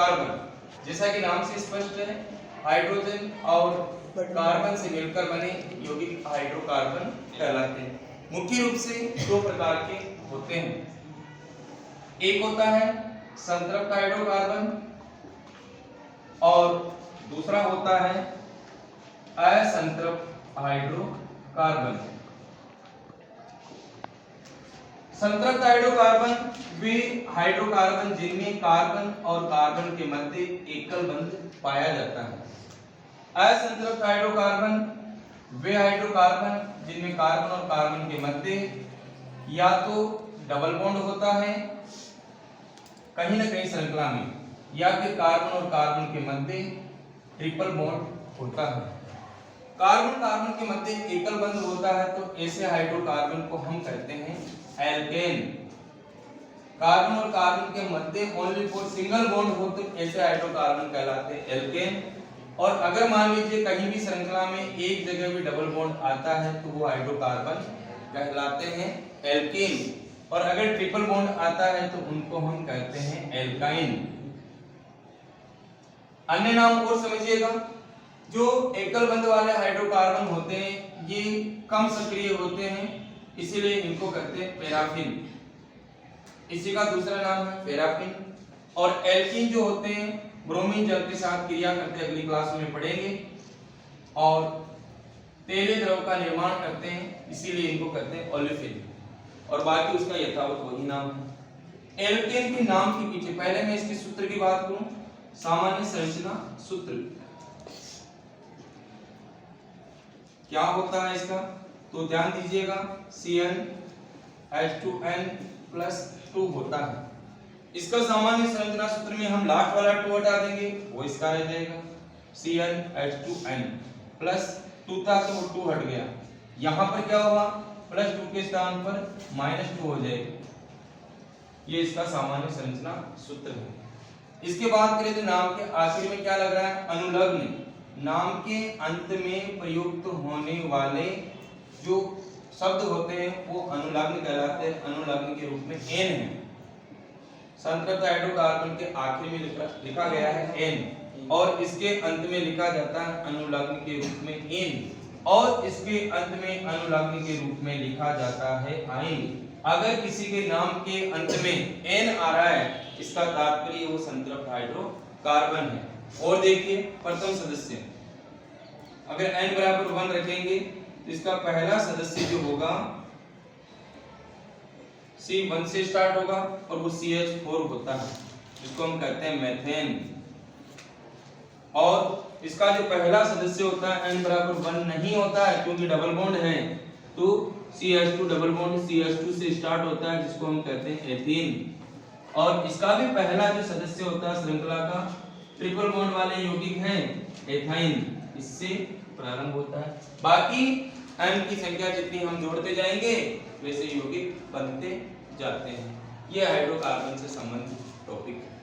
Carbon, जैसा कि नाम से स्पष्ट है, हाइड्रोजन और कार्बन से मिलकर बने यौगिक हाइड्रोकार्बन कहलाते हैं। मुख्य रूप से दो प्रकार के होते हैं, एक होता है संतृप्त हाइड्रोकार्बन और दूसरा होता है असंतृप्त हाइड्रोकार्बन। संतृप्त हाइड्रोकार्बन वे हाइड्रोकार्बन जिनमें कार्बन और कार्बन के मध्य एकल बंध पाया जाता है। असंतृप्त हाइड्रोकार्बन वे हाइड्रोकार्बन जिनमें कार्बन और कार्बन के मध्य या तो डबल बॉन्ड होता है कहीं ना कहीं श्रृंखला में, या फिर कार्बन और कार्बन के मध्य ट्रिपल बॉन्ड होता है। कार्बन कार्बन के मध्य एकल बंध होता है तो ऐसे हाइड्रोकार्बन को हम कहते हैं एल्केन। कार्बन और कार्बन के मध्य ओनली फॉर सिंगल बॉन्ड हो तो ऐसे हाइड्रोकार्बन कहलाते हैं एल्केन। और अगर मान लीजिए कहीं भी श्रृंखला में एक जगह भी डबल बॉन्ड आता है तो वो हाइड्रोकार्बन कहलाते हैं एल्केन, और अगर ट्रिपल बॉन्ड आता है तो उनको हम कहते हैं एल्काइन। अन्य नाम और समझिएगा, जो एकल बंध वाले हाइड्रोकार्बन होते हैं ये कम सक्रिय होते हैं, इसीलिए इनको कहते हैं पैराफिन। इसी का दूसरा नाम है पैराफिन। और एल्कीन जो होते हैं ब्रोमीन जल के साथ क्रिया करते, अगली क्लास में पढ़ेंगे, और तेलीय द्रव का निर्माण करते हैं, इसीलिए इनको कहते हैं ओलेफिन। और बाकी उसका यथावत वही नाम है। एल्केन के नाम के पीछे पहले मैं इसके सूत्र की बात करूं, सामान्य संरचना सूत्र क्या होता है इसका, तो ध्यान दीजिएगा CnH2n+2 होता है। इसका सामान्य संरचना सूत्र में हम लास्ट वाला 2 हटा देंगे, वो इसका रह जाएगा CnH2n+2 था तो वो 2 हट गया, यहां पर क्या हुआ +2 के स्थान पर -2 हो जाएगा। ये इसका सामान्य संरचना सूत्र है। इसके बाद करें तो नाम के आखिर में क्या लग रहा है, अनुलग्न। नाम के अंत में प्रयुक्त होने वाले जो शब्द होते हैं वो अनुलग्न कहलाते हैं। अनुलग्न के रूप में n है, संतृप्त हाइड्रोकार्बन के आखिर में लिखा गया है n, और इसके अंत में लिखा जाता है अनुलग्न के रूप में n, और इसके अंत में अनुलग्न के रूप में लिखा जाता है आइन। अगर किसी के नाम के अंत में n आ रहा है इसका तात्पर्य वो संतृप्त हाइड्रोकार्बन है। और देखिए प्रथम सदस्य, अगर n बराबर 1 रखेंगे तो इसका पहला सदस्य जो होगा C1 से स्टार्ट होगा और वो CH4 होता है, जिसको हम कहते हैं मेथेन। और इसका जो पहला सदस्य होता है n बराबर 1 नहीं होता है क्योंकि डबल बॉन्ड है, तो CH2 डबल बॉन्ड CH2 से स्टार्ट होता है, जिसको हम कहते हैं एथीन। और इसका भी पहला जो सदस्य होता है श्रृंखला का ट्रिपल बॉन्ड वाले यौगिक हैं एथाइन, इससे प्रारंभ होता है। बाकी n की संख्या जितनी हम जोड़ते जाएंगे वैसे यौगिक बनते जाते हैं। ये हाइड्रोकार्बन से संबंधित टॉपिक है।